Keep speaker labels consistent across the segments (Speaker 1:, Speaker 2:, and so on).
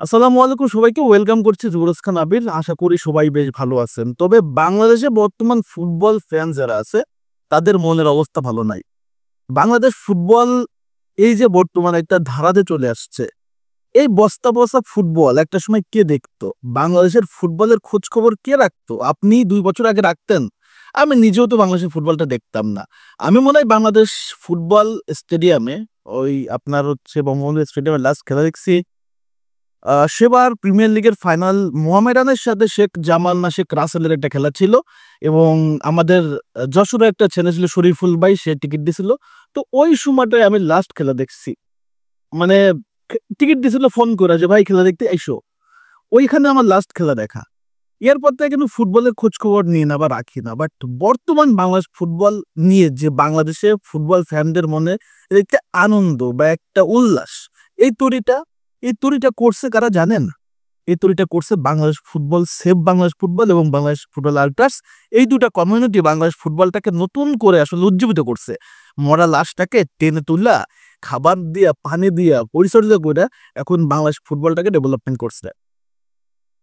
Speaker 1: আসসালামু আলাইকুম সবাইকে ওয়েলকাম করছি যুবরাজ খান আবির। আশা করি সবাই বেশ ভালো আছেন। তবে বাংলাদেশে বর্তমান ফুটবল ফ্যান যারা আছে তাদের মনের অবস্থা ভালো নাই। বাংলাদেশ ফুটবল এই যে বর্তমানে একটা ধারাতে চলে আসছে, এই বস্তা বস্তা ফুটবল একটা সময় কে দেখতো? বাংলাদেশের ফুটবলের খোঁজ খবর কে রাখতো? আপনি 2 বছর আগে রাখতেন? আমি নিজেও তো বাংলাদেশের ফুটবলটা দেখতাম না। আমি মনে হয় বাংলাদেশ ফুটবল স্টেডিয়ামে, ওই আপনার হচ্ছে বঙ্গবন্ধু স্টেডিয়ামে লাস্ট খেলা দেখছি সেবার প্রিমিয়ার লিগের ফাইনাল মোহামেডানের সাথে শেখ জামাল না শেখ রাসেলের একটা খেলা ছিল। এবং আমাদের যশোরে একটা ছেলে ছিল শরীফুল ভাই, সে টিকিট দিছিল। তো ওই সময়টায় আমি লাস্ট খেলা দেখছি। মানে টিকিট দিছিল ফোন করে যে ভাই খেলা দেখতে এসো। ওইখানে আমার লাস্ট খেলা দেখা। এরপর থেকে কিন্তু ফুটবলের খোঁজ খবর নিয়ে না বা রাখি না। বাট বর্তমান বাংলাদেশ ফুটবল নিয়ে যে বাংলাদেশে ফুটবল ফ্যানদের মনে একটা আনন্দ বা একটা উল্লাস, এই তরিটা এই তরিটা করছে কারা জানেন? এই তরিটা করছে Bangladesh football save Bangladesh football এবং বাংলাদেশ ফুটবল আল্ট্রাস। এই দুটা কমিউনিটি বাংলাদেশ ফুটবলটাকে নতুন করে আসলে উজ্জীবিত করছে। মরা লাশটাকে টেনে তুলা, খাবার দিয়া, পানি দিয়া, পরিচর্যা করে এখন বাংলাদেশ ফুটবলটাকে ডেভেলপমেন্ট করছে।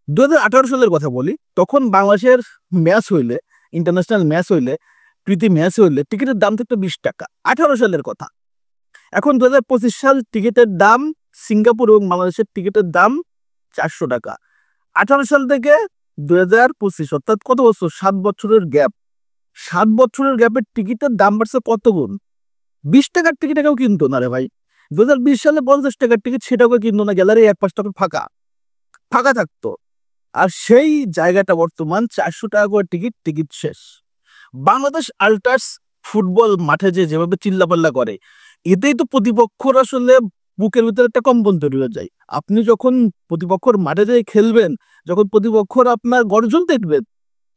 Speaker 1: 2018 সালের কথা বলি, তখন বাংলাদেশের ম্যাচ হইলে, ইন্টারন্যাশনাল ম্যাচ হইলে, প্রীতি ম্যাচ হইলে টিকিটের দাম থাকতো 20 টাকা। 18 সালের কথা। এখন 2025 সাল টিকিটের দাম, সিঙ্গাপুর এবং বাংলাদেশের টিকিটের দাম 400 টাকা। 18 সাল থেকে 2025, অর্থাৎ কত বছর? 7 বছরের গ্যাপ। 7 বছরের গ্যাপের টিকিটের দাম বাড়ছে কত গুণ? 20 টাকার টিকিট কেউ কিনতো না রে ভাই। 2020 সালে 50 টাকার টিকিট সেটাকেও কিনতো না, গ্যালারি এক পাশ টাকা ফাঁকা ফাঁকা থাকতো। আর সেই জায়গাটা বর্তমান 400 টাকা করে টিকিট, টিকিট শেষ। বাংলাদেশ আল্ট্রাস ফুটবল মাঠে যেভাবে চিল্লাপাল্লা করে, এতেই তো প্রতিপক্ষর আসলে বুকের ভিতরে একটা কম্পন তৈরি হয়ে যায়। আপনি যখন প্রতিপক্ষর মাঠে যেয়ে খেলবেন, যখন প্রতিপক্ষর আপনার গর্জন দেখবেন,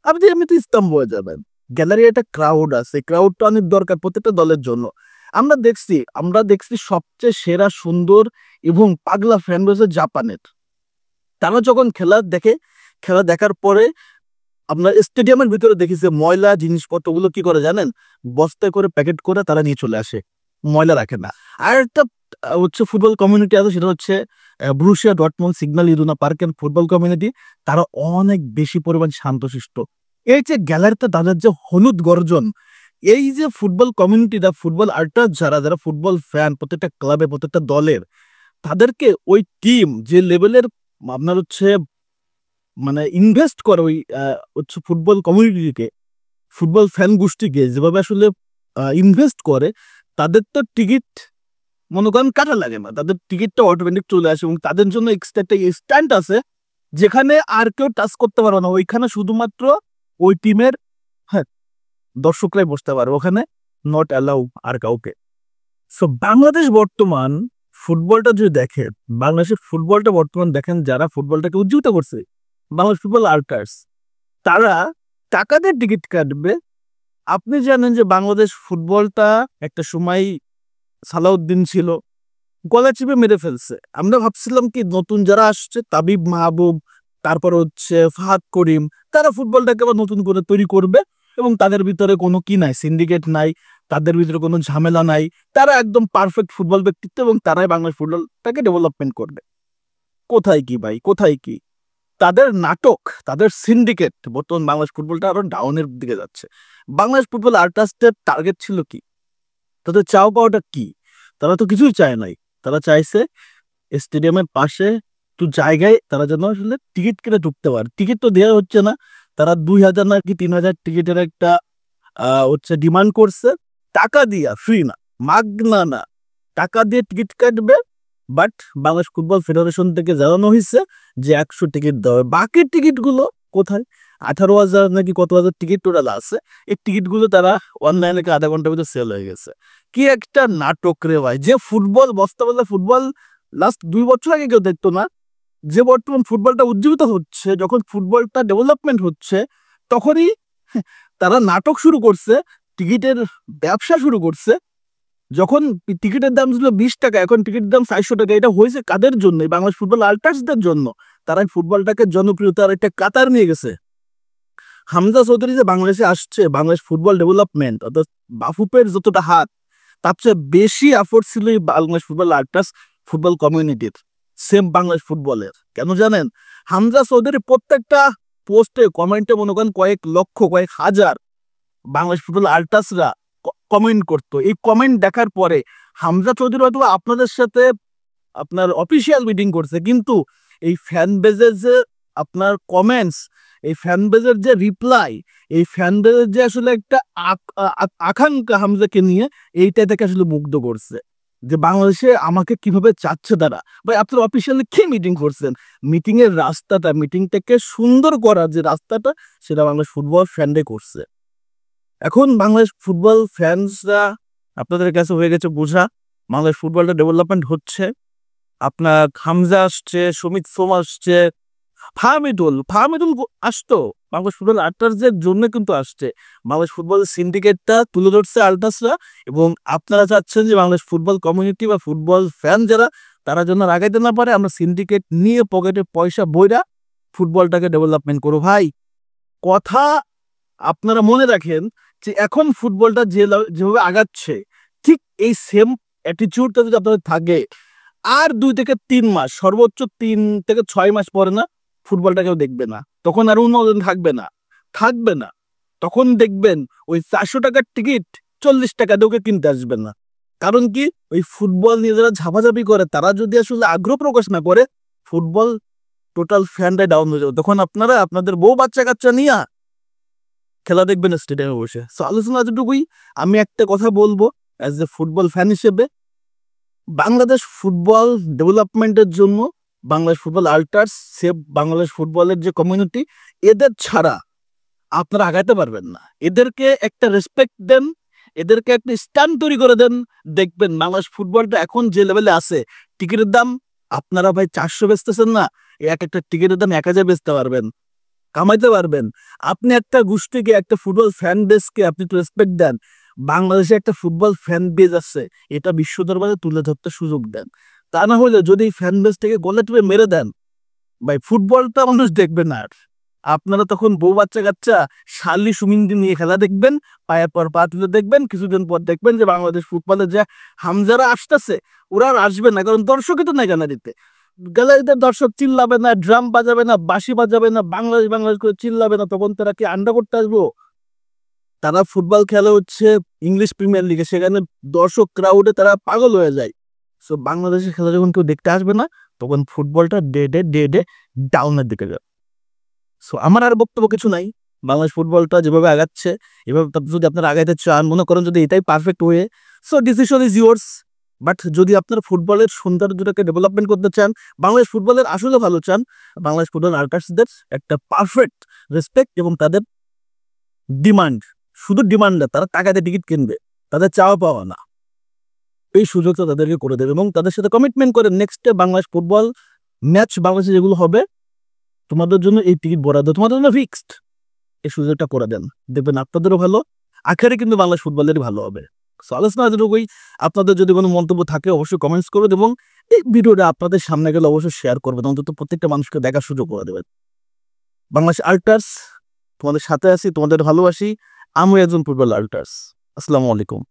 Speaker 1: আপনি এমনিতে স্তম্ভ হয়ে যাবেন। গ্যালারি একটা ক্রাউড আছে, ক্রাউডটা অনেক দরকার প্রত্যেকটা দলের জন্য। আমরা দেখছি সবচেয়ে সেরা, সুন্দর এবং পাগলা ফ্যান রয়েছে জাপানের। তারা যখন খেলা দেখার পরে আপনার স্টেডিয়ামের ভিতরে দেখেছে ময়লা জিনিসপত্রগুলো কি করে জানেন? বস্তায় করে প্যাকেট করে তারা নিয়ে চলে আসে, ময়লা রাখে না। আর একটা হচ্ছে ফুটবল কমিউনিটি আছে, সেটা হচ্ছে ব্রুসিয়া ডর্টমুন্ড সিগন্যাল ইদুনা পার্কের ফুটবল কমিউনিটি। তারা অনেক বেশি পরিমাণ শান্তশিষ্ট। এই যে গ্যালারিতে তাদের যে হলুদ গর্জন, এই যে ফুটবল কমিউনিটিটা, ফুটবল আল্ট্রাস যারা যারা ফুটবল ফ্যান, প্রত্যেকটা ক্লাবে, প্রত্যেকটা দলের, তাদেরকে ওই টিম যে লেভেলের আপনার হচ্ছে মানে ইনভেস্ট করে ওই হচ্ছে ফুটবল কমিউনিটিকে, ফুটবল ফ্যান গোষ্ঠীকে যেভাবে আসলে ইনভেস্ট করে, তাদের তো টিকিট মনে করেন কাটা লাগে না, তাদের টিকিটটা অটোমেটিক চলে আসে। এবং তাদের জন্য এক্সট্রা একটা স্ট্যান্ড আছে, যেখানে আর কেউ টাচ করতে পারবে না। ওইখানে শুধুমাত্র ওই টিমের, হ্যাঁ, দর্শকরাই বসতে পারে ওখানে, নট অ্যালাউ আর কাউকে। সো বাংলাদেশ বর্তমান ফুটবলটা যদি দেখেন, বাংলাদেশের ফুটবলটা বর্তমান দেখেন, যারা ফুটবলটাকে উজ্জীবিত করছে, বাংলাদেশ ফুটবল আল্ট্রাস, তারা টাকা দিয়ে টিকিট কাটবে। আপনি জানেন যে বাংলাদেশ ফুটবলটা একটা সময় সালাউদ্দিন ছিল, গলা চিপে মেরে ফেলছে। আমরা ভাবছিলাম কি নতুন যারা আসছে, তাবিব মাহবুব, তারপর হচ্ছে ফাহাদ করিম, তারা ফুটবলটাকে আবার নতুন করে তৈরি করবে এবং তাদের ভিতরে কোনো কি নাই, সিন্ডিকেট নাই, তাদের ভিতরে কোনো ঝামেলা নাই, তারা একদম পারফেক্ট ফুটবল ব্যক্তিত্ব এবং তারাই বাংলাদেশ ফুটবলটাকে ডেভেলপমেন্ট করবে। কোথায় কি ভাই, কোথায় কি? তাদের নাটক, তাদের সিন্ডিকেট, বর্তমান বাংলাদেশ ফুটবলটা আরো ডাউনের দিকে যাচ্ছে। বাংলাদেশ ফুটবল আর্টিস্টের টার্গেট ছিল কি? তাদের চাও পাওয়াটা কি? তারা তো কিছুই চায় নাই। তারা চাইছে স্টেডিয়ামের পাশে একটু জায়গায় তারা যেন আসলে টিকিট কিনে ঢুকতে পারে। টিকিট তো দেওয়া হচ্ছে না। তারা 2000 নাকি 3000 টিকিটের একটা হচ্ছে ডিমান্ড করছে। টাকা দিয়া, ফ্রি না, মাগনা না, টাকা দিয়ে টিকিট কাটবে। বাট বাংলাদেশ ফুটবল ফেডারেশন থেকে জানানো হয়েছে যে 100 টিকিট দেওয়া হবে। বাকি টিকিটগুলো কোথায়? 18,000 নাকি কত হাজার টিকিট টোটাল আছে। এই টিকিটগুলো তারা অনলাইনে আধা ঘন্টার ভিতরে সেল হয়ে গেছে। কি একটা নাটক রে ভাই! যে ফুটবল, বস্তাবলা ফুটবল লাস্ট 2 বছর আগে কেউ দেখতো না, যে বর্তমান ফুটবলটা উজ্জীবিত হচ্ছে, যখন ফুটবলটা ডেভেলপমেন্ট হচ্ছে, তখনই তারা নাটক শুরু করছে, টিকিটের ব্যবসা শুরু করছে। যখন টিকিটের দাম ছিল 20 টাকা, এখন টিকিটের দাম 400 টাকা। এটা হয়েছে কাদের জন্য? বাংলাদেশ ফুটবল আল্ট্রাসদের জন্য। তারা ফুটবলটাকে জনপ্রিয়তার একটা কাতার নিয়ে গেছে। হামজা চৌধুরী যে বাংলাদেশে আসছে, বাংলাদেশ ফুটবল ডেভেলপমেন্ট, অর্থাৎ বাফুপের যতটা হাত, তার চেয়ে বেশি এফোর্ট ছিল এই বাংলাদেশ ফুটবল আল্ট্রাস ফুটবল কমিউনিটির। সেম বাংলাদেশ ফুটবলের। কেন জানেন? হামজা চৌধুরী প্রত্যেকটা পোস্টে কমেন্টে মনে করেন কয়েক লক্ষ কয়েক হাজার বাংলাদেশ ফুটবল আল্ট্রাসরা কমেন্ট করতো। এই কমেন্ট দেখার পরে হামজা চৌধুরী হয়তো আপনাদের সাথে আপনার অফিসিয়াল মিটিং করছে, কিন্তু এই ফ্যান বেজের যে আপনার কমেন্টস, এই ফ্যান বেজের যে রিপ্লাই, এই ফ্যান বেজের যে আসলে একটা আকাঙ্ক্ষা হামজাকে নিয়ে, এইটা থেকে আসলে মুগ্ধ করছে যে বাংলাদেশে আমাকে কিভাবে চাচ্ছে তারা। ভাই আপনারা অফিসিয়ালি কি মিটিং করছেন? মিটিং এর রাস্তাটা, মিটিংটাকে সুন্দর করার যে রাস্তাটা, সেটা বাংলাদেশ ফুটবল ফ্যান্ডে করছে। এখন বাংলাদেশ ফুটবল ফ্যান্সরা আপনাদের কাছে হয়ে গেছে বোঝা বাংলাদেশ ফুটবলটা ডেভেলপমেন্ট হচ্ছে। আপনার হামজা আসছে, সুমিত সোম আসছে, ফাহামিদুল আসতো বাংলাদেশ ফুটবল আল্ট্রাসদের জন্য, কিন্তু আসছে বাংলাদেশ ফুটবল সিন্ডিকেটটা তুলে ধরছে আল্ট্রাসরা। এবং আপনারা চাচ্ছেন যে বাংলাদেশ ফুটবল কমিউনিটি বা ফুটবল ফ্যান যারা, তারা যেন আগাইতে না পারে, আমরা সিন্ডিকেট নিয়ে পকেটে পয়সা বইরা ফুটবলটাকে ডেভেলপমেন্ট করো। ভাই কথা আপনারা মনে রাখেন যে এখন ফুটবলটা যেভাবে আগাচ্ছে, ঠিক এই সেম অ্যাটিটিউডটা যদি আপনাদের থাকে, আর 2 থেকে 3 মাস, সর্বোচ্চ 3 থেকে 6 মাস পরে না ফুটবলটা কেউ দেখবে না, তখন আর উন্মোদন থাকবে না। তখন দেখবেন ওই 400 টাকার টিকিট 40 টাকা দিয়ে ওকে কিনতে আসবেন না। কারণ কি? ওই ফুটবল নিয়ে যারা ঝাপাঝাপি করে, তারা যদি আসলে আগ্রহ প্রকাশ না করে, ফুটবল টোটাল ফ্যানটাই ডাউন হয়ে যাবে। তখন আপনারা আপনাদের বউ বাচ্চা কাচ্চা নিয়ে খেলা দেখবেন স্টেডিয়ামে বসে। সো আলোচনা এতটুকুই। আমি একটা কথা বলবো অ্যাজ এ ফুটবল ফ্যান হিসেবে, বাংলাদেশ ফুটবল ডেভেলপমেন্টের জন্য বাংলাদেশ ফুটবল আল্ট্রাস, সেভ বাংলাদেশ ফুটবলের যে কমিউনিটি, এদের ছাড়া আপনারা আগাইতে পারবেন না। এদেরকে একটা রেসপেক্ট দেন, এদেরকে একটা স্ট্যান্ড তৈরি করে দেন, দেখবেন বাংলাদেশ ফুটবলটা এখন যে লেভেলে আছে, টিকিটের দাম আপনারা ভাই 400 বেচতেছেন না, একটা টিকিটের দাম 1000 বেচতে পারবেন, কামাইতে পারবেন। আপনি একটা গোষ্ঠীকে, একটা ফুটবল ফ্যান বেসকে আপনি একটু রেসপেক্ট দেন। বাংলাদেশে একটা ফুটবল ফ্যান বেজ আছে, এটা বিশ্ব দরবারে তুলে ধরতে সুযোগ দেন। তা না হলে যদি ফ্যান বেসটাকে গলা টিপে মেরে দেন, ভাই ফুটবলটা মানুষ দেখবে না আর। আপনারা তখন বউ বাচ্চা কাচ্চা শালি সুমিন্দি নিয়ে খেলা দেখবেন, পায়ের পর পা তুলে দেখবেন, কিছুদিন পর দেখবেন যে বাংলাদেশ ফুটবলে যে হামজারা আসতেছে, ওরা আর আসবে না, কারণ দর্শকই তো নাই গ্যালারিতে। গ্যালারিতে দর্শক চিল্লাবে না, ড্রাম বাজাবে না, বাঁশি বাজাবে না, বাংলাদেশ বাংলাদেশ করে চিল্লাবে না, তখন তারা কি আন্ডা করতে আসবো? তারা ফুটবল খেলে হচ্ছে ইংলিশ প্রিমিয়ার লিগে, সেখানে দর্শক ক্রাউডে তারা পাগল হয়ে যায়। সো বাংলাদেশের খেলা যখন কেউ দেখতে আসবে না, তখন ফুটবলটা ডে ডাউনের দিকে যাবে। সো আমার আর বক্তব্য কিছু নাই। বাংলাদেশ ফুটবলটা যেভাবে আগাচ্ছে, এভাবে যদি আপনারা আগাইতে চান, মনে করেন যদি এটাই perfect way, so decision is yours. But যদি আপনারা ফুটবলের সৌন্দর্যটাকে ডেভেলপমেন্ট করতে চান, বাংলাদেশ ফুটবলের আসলে ভালো চান, বাংলাদেশ ফুটবল আল্ট্রাসদের একটা পারফেক্ট রেসপেক্ট এবং তাদের ডিমান্ড, শুধু ডিমান্ড না, তারা টাকাতে টিকিট কিনবে, তাদের চাওয়া পাওয়া না, এই সুযোগটা তাদেরকে করে দেবে। এবং তাদের সাথে কমিটমেন্ট করে নেক্সট বাংলাদেশ ফুটবল ম্যাচ বাংলাদেশে যেগুলো হবে, তোমাদের জন্য এই টিকিট বরাদ্দ, তোমাদের জন্য ফিক্সড, এই সুযোগটা করে দেন, দেখবেন আপনাদেরও ভালো, আখেরে কিন্তু বাংলাদেশ ফুটবলেরই ভালো হবে। সো আলোচনা এতটুকুই। আপনাদের যদি কোনো মন্তব্য থাকে অবশ্যই কমেন্টস করবেন, এবং এই ভিডিওটা আপনাদের সামনে গেলে অবশ্যই শেয়ার করবেন, অন্তত প্রত্যেকটা মানুষকে দেখার সুযোগ করে দেবেন। বাংলাদেশ আল্ট্রাস তোমাদের সাথে আছি, তোমাদের ভালোবাসি, আমি একজন ফুটবল আল্ট্রাস। আসসালামু আলাইকুম।